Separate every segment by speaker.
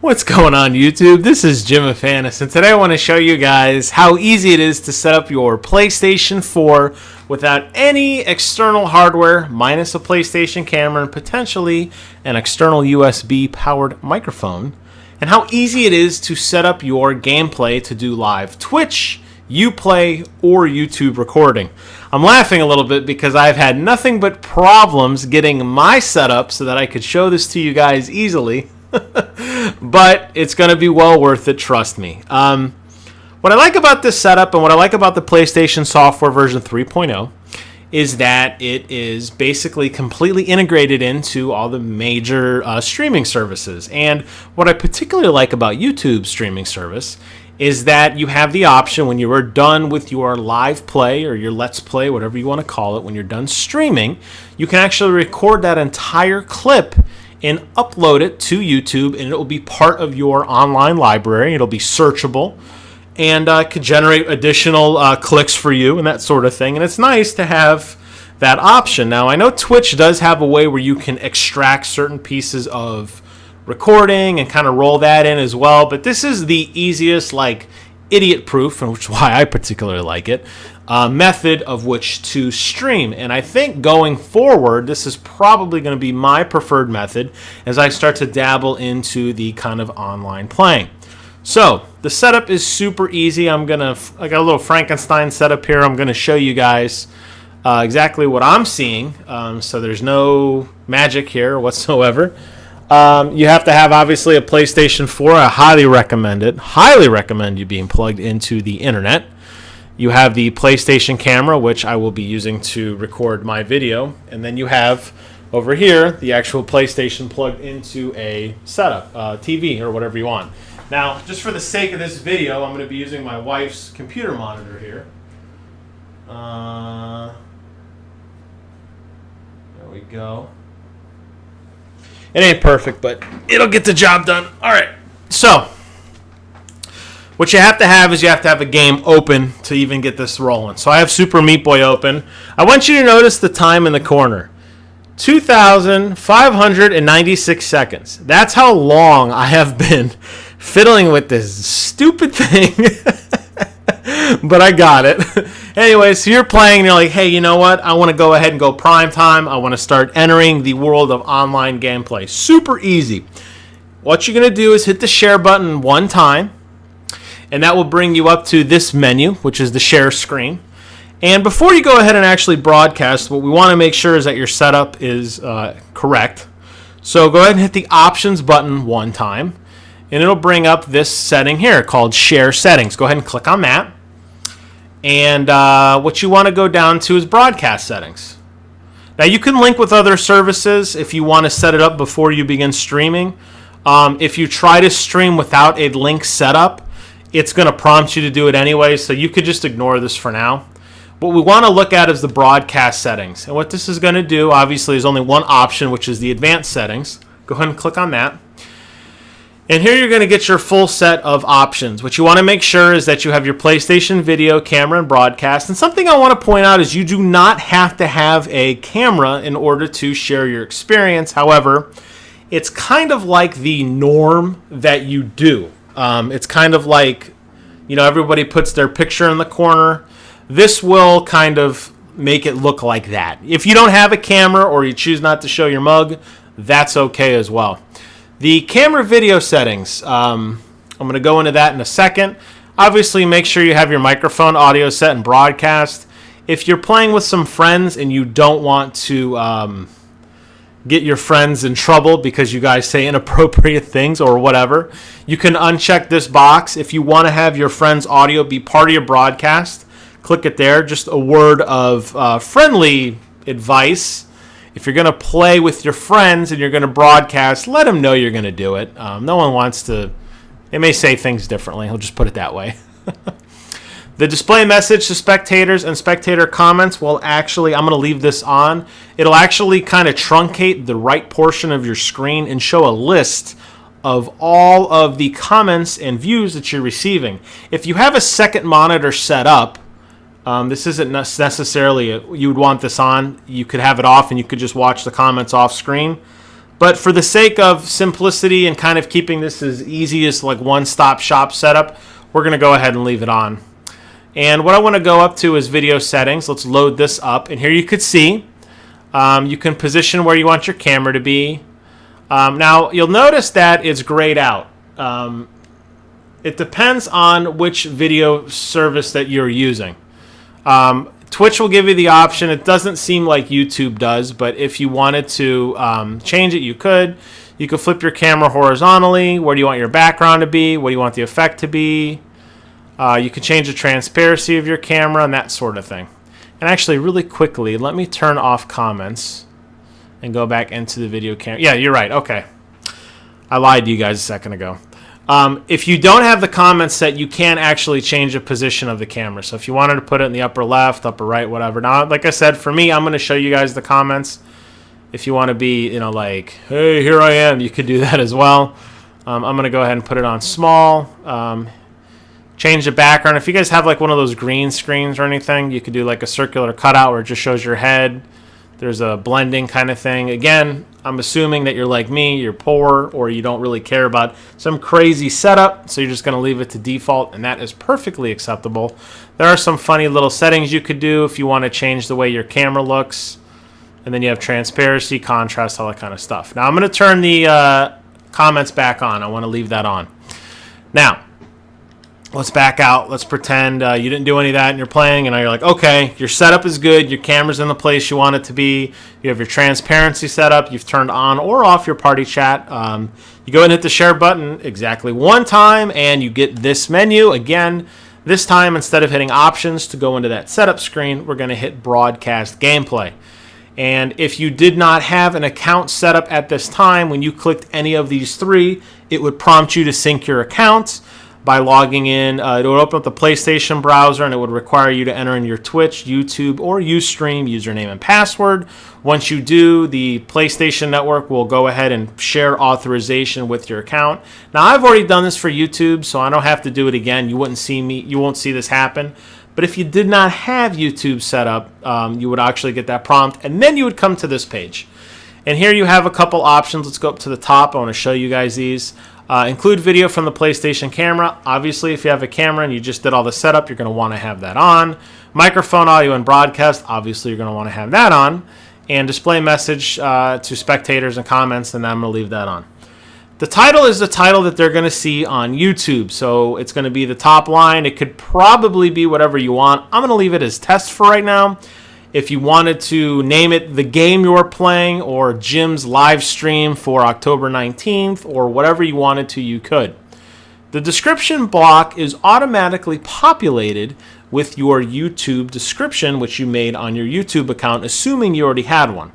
Speaker 1: What's going on YouTube? This is Jim Afanis, and today I want to show you guys how easy it is to set up your PlayStation 4 without any external hardware, minus a PlayStation camera and potentially an external USB powered microphone, and how easy it is to set up your gameplay to do live Twitch, Uplay, or YouTube recording. I'm laughing a little bit because I've had nothing but problems getting my setup so that I could show this to you guys easily. But it's going to be well worth it, trust me. What I like about this setup and what I like about the PlayStation software version 3.0 is that it is basically completely integrated into all the major streaming services. And what I particularly like about YouTube streaming service is that you have the option when you are done with your live play or your let's play, whatever you want to call it, when you're done streaming, you can actually record that entire clip and upload it to YouTube, and it will be part of your online library. It'll be searchable and could generate additional clicks for you and that sort of thing. And it's nice to have that option. Now, I know Twitch does have a way where you can extract certain pieces of recording and kind of roll that in as well, but this is the easiest, like, idiot-proof, and which is why I particularly like it, method of which to stream. And I think going forward, this is probably going to be my preferred method as I start to dabble into the kind of online playing. So the setup is super easy. I got a little Frankenstein setup here. I'm going to show you guys exactly what I'm seeing. So there's no magic here whatsoever. You have to have, obviously, a PlayStation 4. I highly recommend it. Highly recommend you being plugged into the internet. You have the PlayStation camera, which I will be using to record my video. And then you have, over here, the actual PlayStation plugged into a setup, TV, or whatever you want. Now, just for the sake of this video, I'm going to be using my wife's computer monitor here. There we go. It ain't perfect, but it'll get the job done. All right, so what you have to have is you have to have a game open to even get this rolling. So I have Super Meat Boy open. I want you to notice the time in the corner. 2,596 seconds. That's how long I have been fiddling with this stupid thing. But I got it. Anyway, so you're playing and you're like, hey, you know what? I want to go ahead and go prime time. I want to start entering the world of online gameplay. Super easy. What you're going to do is hit the share button one time, and that will bring you up to this menu, which is the share screen. And before you go ahead and actually broadcast, what we want to make sure is that your setup is correct. So go ahead and hit the options button one time, and it'll bring up this setting here called Share Settings. Go ahead and click on that. And what you want to go down to is Broadcast Settings. Now, you can link with other services if you want to set it up before you begin streaming. If you try to stream without a link set up, it's going to prompt you to do it anyway, so you could just ignore this for now. What we want to look at is the Broadcast Settings. And what this is going to do, obviously, is only one option, which is the Advanced Settings. Go ahead and click on that. And here you're going to get your full set of options. What you want to make sure is that you have your PlayStation video, camera, and broadcast. And something I want to point out is you do not have to have a camera in order to share your experience. However, it's kind of like the norm that you do. It's kind of like, you know, everybody puts their picture in the corner. This will kind of make it look like that. If you don't have a camera or you choose not to show your mug, that's okay as well. The camera video settings, I'm going to go into that in a second. Obviously, make sure you have your microphone audio set and broadcast. If you're playing with some friends and you don't want to get your friends in trouble because you guys say inappropriate things or whatever, you can uncheck this box. If you want to have your friend's audio be part of your broadcast, click it there. Just a word of friendly advice. If you're going to play with your friends and you're going to broadcast, let them know you're going to do it. No one wants to. They may say things differently. I'll just put it that way. The display message to spectators and spectator comments will actually, I'm going to leave this on. It'll actually kind of truncate the right portion of your screen and show a list of all of the comments and views that you're receiving. If you have a second monitor set up, this isn't necessarily, you would want this on. You could have it off and you could just watch the comments off screen. But for the sake of simplicity and kind of keeping this as easy as like one-stop shop setup, we're going to go ahead and leave it on. And what I want to go up to is video settings. Let's load this up. And here you could see you can position where you want your camera to be. Now, you'll notice that it's grayed out. It depends on which video service that you're using. Twitch will give you the option. It doesn't seem like YouTube does, but if you wanted to change it, you could. You could flip your camera horizontally. Where do you want your background to be? What do you want the effect to be? You can change the transparency of your camera and that sort of thing. And actually, really quickly, let me turn off comments and go back into the video camera. Yeah, you're right. Okay. I lied to you guys a second ago. If you don't have the comments set, you can actually change the position of the camera. So if you wanted to put it in the upper left, upper right, whatever. Now, like I said, for me, I'm going to show you guys the comments. If you want to be, you know, like, hey, here I am, you could do that as well. I'm going to go ahead and put it on small. Change the background. If you guys have like one of those green screens or anything, you could do like a circular cutout where it just shows your head. There's a blending kind of thing. Again, I'm assuming that you're like me, you're poor, or you don't really care about some crazy setup, so you're just going to leave it to default, and that is perfectly acceptable. There are some funny little settings you could do if you want to change the way your camera looks, and then you have transparency, contrast, all that kind of stuff. Now, I'm going to turn the comments back on. I want to leave that on. Now, let's back out. Let's pretend you didn't do any of that and you're playing, and now you're like, okay, your setup is good. Your camera's in the place you want it to be. You have your transparency set up. You've turned on or off your party chat. You go ahead and hit the share button exactly one time, and you get this menu. Again, this time, instead of hitting options to go into that setup screen, we're going to hit broadcast gameplay. And if you did not have an account set up at this time, when you clicked any of these three, it would prompt you to sync your account. By logging in, it would open up the PlayStation browser, and it would require you to enter in your Twitch, YouTube, or Ustream username and password. Once you do, the PlayStation Network will go ahead and share authorization with your account. Now, I've already done this for YouTube, so I don't have to do it again. You won't see this happen. But if you did not have YouTube set up, you would actually get that prompt, and then you would come to this page. And here you have a couple options. Let's go up to the top. I want to show you guys these. Include video from the PlayStation camera. Obviously, if you have a camera and you just did all the setup, you're going to want to have that on. Microphone, audio, and broadcast. Obviously, you're going to want to have that on. And display message to spectators and comments, and I'm going to leave that on. The title is the title that they're going to see on YouTube. So it's going to be the top line. It could probably be whatever you want. I'm going to leave it as test for right now. If you wanted to name it the game you're playing or Jim's live stream for October 19th or whatever you wanted to, you could. The description block is automatically populated with your YouTube description, which you made on your YouTube account, assuming you already had one.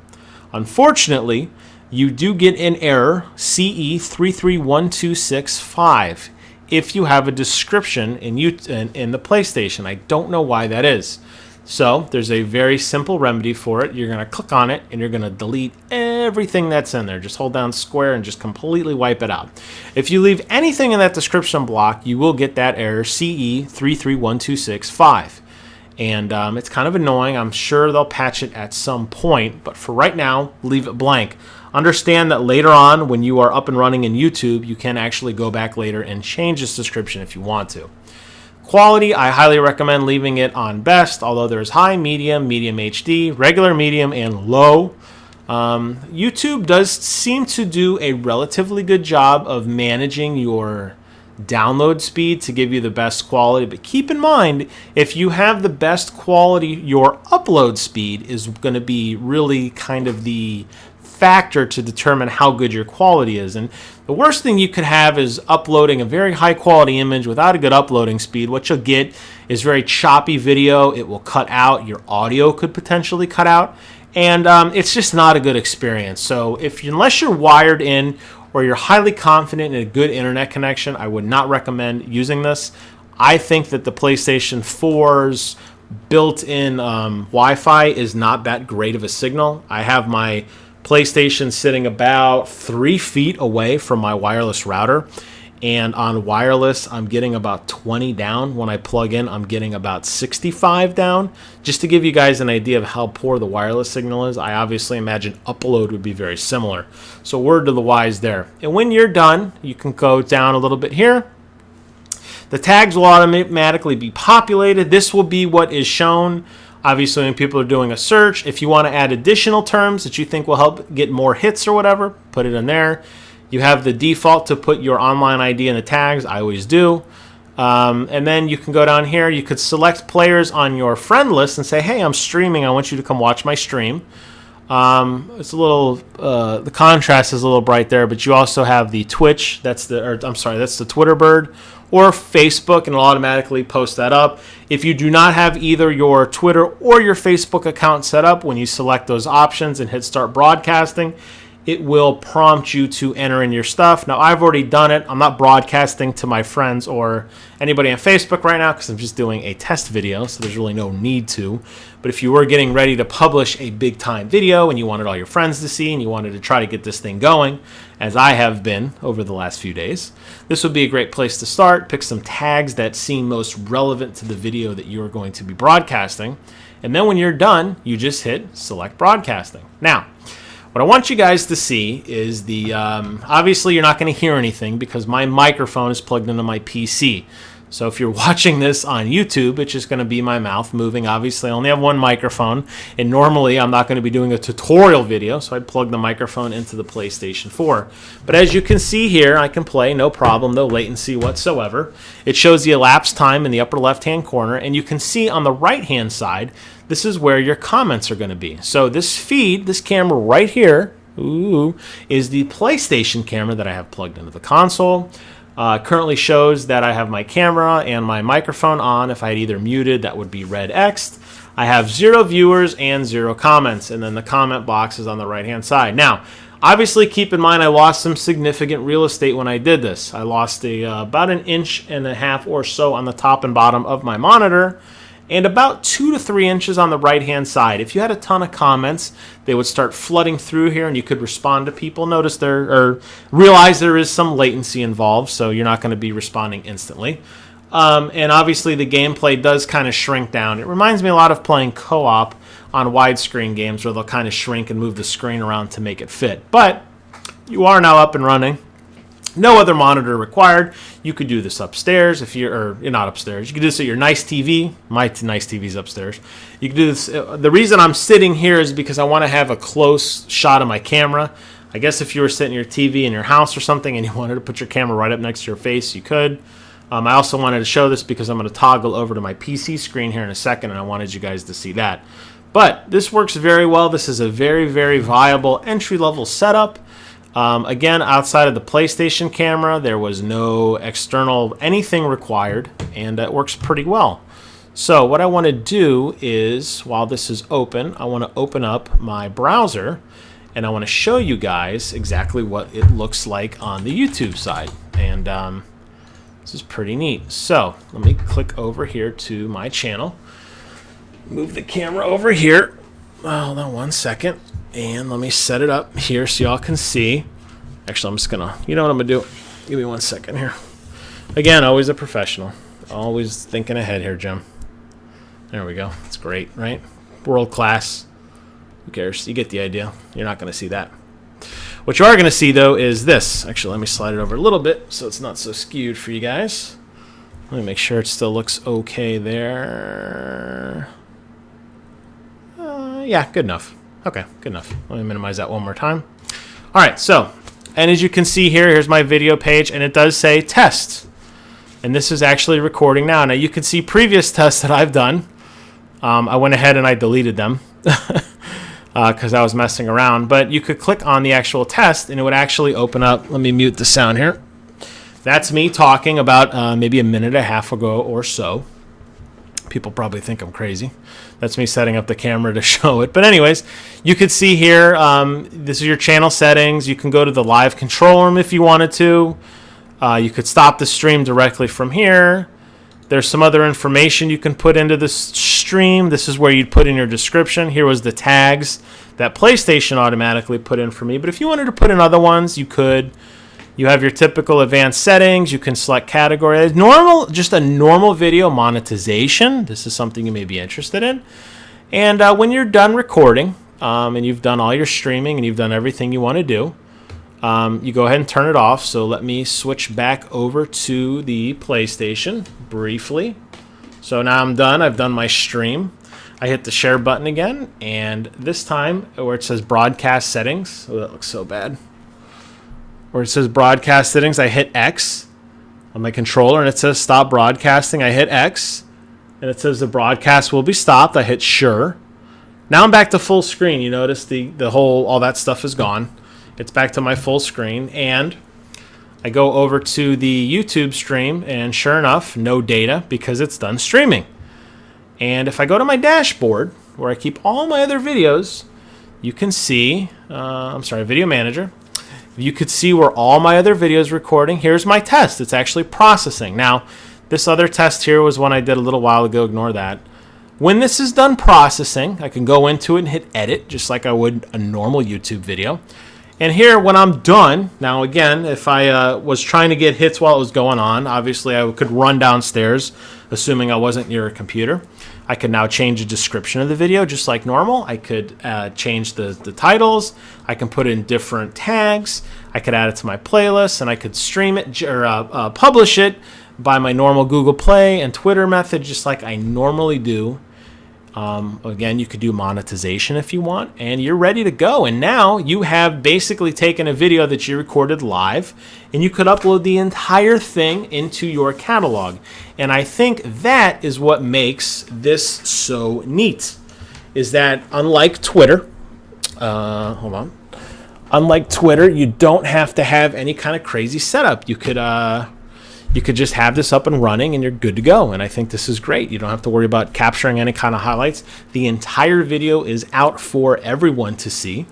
Speaker 1: Unfortunately, you do get an error, CE331265, if you have a description in the PlayStation. I don't know why that is. So there's a very simple remedy for it. You're going to click on it, and you're going to delete everything that's in there. Just hold down square and just completely wipe it out. If you leave anything in that description block, you will get that error, CE331265. And it's kind of annoying. I'm sure they'll patch it at some point, but for right now, leave it blank. Understand that later on, when you are up and running in YouTube, you can actually go back later and change this description if you want to. Quality, I highly recommend leaving it on best, although there's high, medium, medium HD, regular, medium, and low. YouTube does seem to do a relatively good job of managing your download speed to give you the best quality, but keep in mind, if you have the best quality, your upload speed is going to be really kind of the factor to determine how good your quality is. And the worst thing you could have is uploading a very high quality image without a good uploading speed. What you'll get is very choppy video. It will cut out. Your audio could potentially cut out. And it's just not a good experience. So unless you're wired in or you're highly confident in a good internet connection, I would not recommend using this. I think that the PlayStation 4's built-in Wi-Fi is not that great of a signal. I have my PlayStation sitting about 3 feet away from my wireless router, And on wireless, I'm getting about 20 down. When I plug in, I'm getting about 65 down. Just to give you guys an idea of how poor the wireless signal is, I obviously imagine upload would be very similar. So word to the wise there. And when you're done, you can go down a little bit here. The tags will automatically be populated. This will be what is shown, obviously, when people are doing a search. If you want to add additional terms that you think will help get more hits or whatever, put it in there. You have the default to put your online ID in the tags. I always do. And then you can go down here. You could select players on your friend list and say, hey, I'm streaming. I want you to come watch my stream. It's a little, the contrast is a little bright there, but you also have the Twitch. That's the Twitter bird or Facebook, and it'll automatically post that up. If you do not have either your Twitter or your Facebook account set up, when you select those options and hit start broadcasting, it will prompt you to enter in your stuff. Now, I've already done it. I'm not broadcasting to my friends or anybody on Facebook right now because I'm just doing a test video, so there's really no need to. But if you were getting ready to publish a big-time video and you wanted all your friends to see and you wanted to try to get this thing going, as I have been over the last few days, this would be a great place to start. Pick some tags that seem most relevant to the video that you're going to be broadcasting. And then when you're done, you just hit select broadcasting. Now, what I want you guys to see is the, obviously you're not going to hear anything because my microphone is plugged into my PC. So if you're watching this on YouTube, it's just going to be my mouth moving. Obviously, I only have one microphone, and normally I'm not going to be doing a tutorial video, so I'd plug the microphone into the PlayStation 4. But as you can see here, I can play, no problem, no latency whatsoever. It shows the elapsed time in the upper left-hand corner, and you can see on the right-hand side, this is where your comments are going to be. So this feed, this camera right here, is the PlayStation camera that I have plugged into the console. Currently shows that I have my camera and my microphone on. If I had either muted, that would be red X'd. I have 0 viewers and 0 comments, and then the comment box is on the right-hand side. Now, obviously, keep in mind I lost some significant real estate when I did this. I lost about 1.5 inches or so on the top and bottom of my monitor, and about 2 to 3 inches on the right-hand side. If you had a ton of comments, they would start flooding through here, and you could respond to people. Notice realize there is some latency involved, so you're not going to be responding instantly. And obviously, the gameplay does kind of shrink down. It reminds me a lot of playing co-op on widescreen games, where they'll kind of shrink and move the screen around to make it fit. But you are now up and running. No other monitor required. You could do this upstairs if you're not upstairs. You could do this at your nice TV. My nice TV's upstairs. You can do this. The reason I'm sitting here is because I want to have a close shot of my camera. I guess if you were sitting your TV in your house or something and you wanted to put your camera right up next to your face, you could. I also wanted to show this because I'm going to toggle over to my PC screen here in a second, and I wanted you guys to see that. But this works very well. This is a very, very viable entry-level setup. Again, outside of the PlayStation camera, there was no external anything required, and it works pretty well. So what I want to do is, while this is open, I want to open up my browser, and I want to show you guys exactly what it looks like on the YouTube side. And this is pretty neat. So let me click over here to my channel, move the camera over here. Hold on 1 second. And let me set it up here so y'all can see. Actually, I'm just going to, you know what I'm going to do? Give me 1 second here. Again, always a professional. Always thinking ahead here, Jim. There we go. It's great, right? World class. Who cares? You get the idea. You're not going to see that. What you are going to see, though, is this. Actually, let me slide it over a little bit so it's not so skewed for you guys. Let me make sure it still looks okay there. Yeah, good enough. Okay, good enough. Let me minimize that one more time. All right, so, and as you can see here, here's my video page, and it does say test. And this is actually recording now. Now, you can see previous tests that I've done. I went ahead and I deleted them because I was messing around. But you could click on the actual test, and it would actually open up. Let me mute the sound here. That's me talking about maybe 1.5 minutes ago or so. People probably think I'm crazy. That's me setting up the camera to show it. But anyways, you could see here, this is your channel settings. You can go to the live control room if you wanted to. You could stop the stream directly from here. There's some other information you can put into the stream. This is where you'd put in your description. Here was the tags that PlayStation automatically put in for me. But if you wanted to put in other ones, you could. You have your typical advanced settings. You can select category. Normal, just a normal video monetization. This is something you may be interested in. And when you're done recording, and you've done all your streaming and you've done everything you want to do, you go ahead and turn it off. So let me switch back over to the PlayStation briefly. So now I'm done. I've done my stream. I hit the share button again, and this time where it says broadcast settings, oh, that looks so bad. Where it says broadcast settings, I hit X on my controller, and it says stop broadcasting. I hit X, and it says the broadcast will be stopped. I hit sure. Now I'm back to full screen. You notice the whole, all that stuff is gone. It's back to my full screen, and I go over to the YouTube stream, and sure enough, no data because it's done streaming. And if I go to my dashboard, where I keep all my other videos, you can see, Video Manager. You could see where all my other videos recording. Here's my test. It's actually processing. Now, this other test here was one I did a little while ago. Ignore that. When this is done processing, I can go into it and hit edit, just like I would a normal YouTube video. And here, when I'm done, now again, if I was trying to get hits while it was going on, obviously I could run downstairs, assuming I wasn't near a computer. I could now change the description of the video just like normal. I could change the titles. I can put in different tags. I could add it to my playlist, and I could stream it or publish it by my normal Google Play and Twitter method, just like I normally do. Again, you could do monetization if you want, and you're ready to go. And now you have basically taken a video that you recorded live, and you could upload the entire thing into your catalog. And I think that is what makes this so neat, is that unlike Twitter, unlike Twitter, you don't have to have any kind of crazy setup. You could just have this up and running, and you're good to go. And I think this is great. You don't have to worry about capturing any kind of highlights. The entire video is out for everyone to see.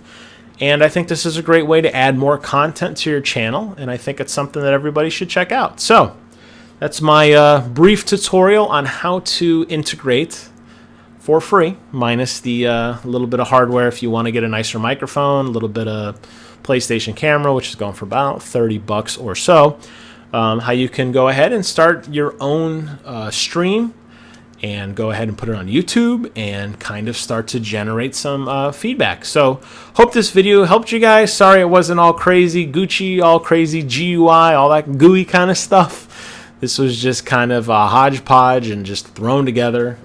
Speaker 1: And I think this is a great way to add more content to your channel. And I think it's something that everybody should check out. So that's my brief tutorial on how to integrate for free, minus the little bit of hardware if you want to get a nicer microphone, a little bit of PlayStation camera, which is going for about $30 or so. How you can go ahead and start your own stream and go ahead and put it on YouTube and kind of start to generate some feedback. So hope this video helped you guys. Sorry it wasn't all crazy Gucci, all crazy GUI, all that gooey kind of stuff. This was just kind of a hodgepodge and just thrown together.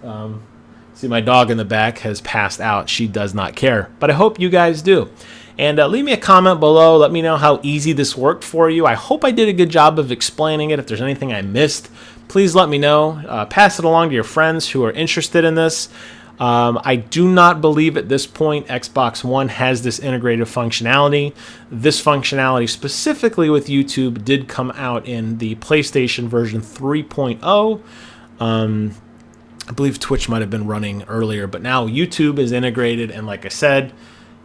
Speaker 1: See, my dog in the back has passed out. She does not care, but I hope you guys do. And leave me a comment below. Let me know how easy this worked for you. I hope I did a good job of explaining it. If there's anything I missed, please let me know. Pass it along to your friends who are interested in this. I do not believe at this point Xbox One has this integrated functionality. This functionality specifically with YouTube did come out in the PlayStation version 3.0. I believe Twitch might have been running earlier, but now YouTube is integrated, and like I said,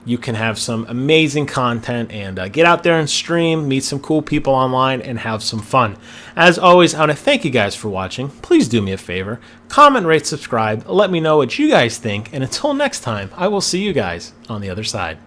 Speaker 1: you can have some amazing content and get out there and stream, meet some cool people online, and have some fun. As always, I want to thank you guys for watching. Please do me a favor. Comment, rate, subscribe. Let me know what you guys think. And until next time, I will see you guys on the other side.